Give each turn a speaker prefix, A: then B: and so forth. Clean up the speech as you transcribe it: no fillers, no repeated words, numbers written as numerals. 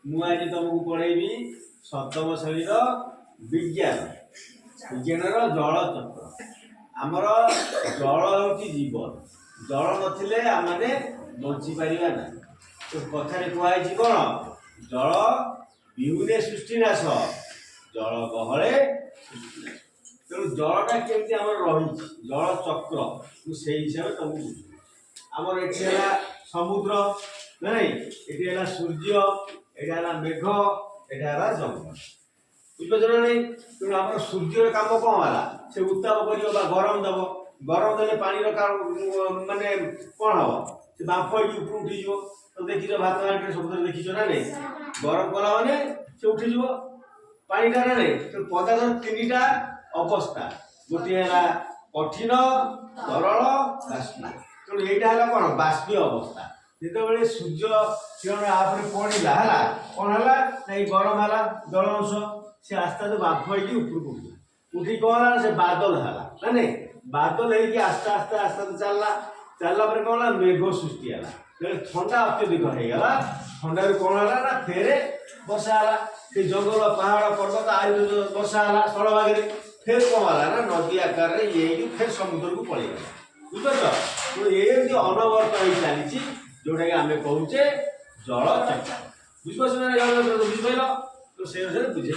A: मुझे तुमको पढ़ेबी सप्तम श्रेणी विज्ञान विज्ञान जल चक्र आमर जल हूँ जीवन जल नथिले आमने बंची पारिबा ना तो कथारे कहई कौन जल विहुने सृष्टिनाश जल गहले सृष्टिनाश तेणु जलटा केमती आम रही जल चक्र मुझे हिसाब से तुमको बुझ आमर ये समुद्र नहीं ये सूर्य यहाँ मेघ यहाँ जंगल बुझे ना नहीं तेणु आम सूर्य काम कौन है से उत्ताप कर गरम दब गरम देने पानी माने कौन हम से बाफ ऊपर उठीज तो देखीच भात हांडी सब देखीच ना नहीं गरम कला मैंने से उठीज पानीटा ना नहीं तो पदार्थ तीन टा अवस्था गोटे है कठिन तरल बाष्पीय तेणु यहाँ कौन बाष्पीय अवस्था जिते सूर्य किरण आप पड़ा है कौन है ना गरम है जल अंश से आस्ते आस्ते बाफ ऊपर उठी कौन है से बादल है ना नहीं बादल है आस्ते आस्ते आस्ते चलला चलला कौन है मेघ सृष्टि है ठंडा अत्यधिक होगा ठंडा कौन है ना फेरे वर्षा है जंगल पहाड़ पर्वत आज वर्षा है स्थल भाग फिर कौन है ना नदी आकार ये फिर समुद्र को पड़ेगा बुझे तो ये अनवर्त हो चली जोटा कि आम कहे जल चक्र बुझे बुझेल तो से बुझे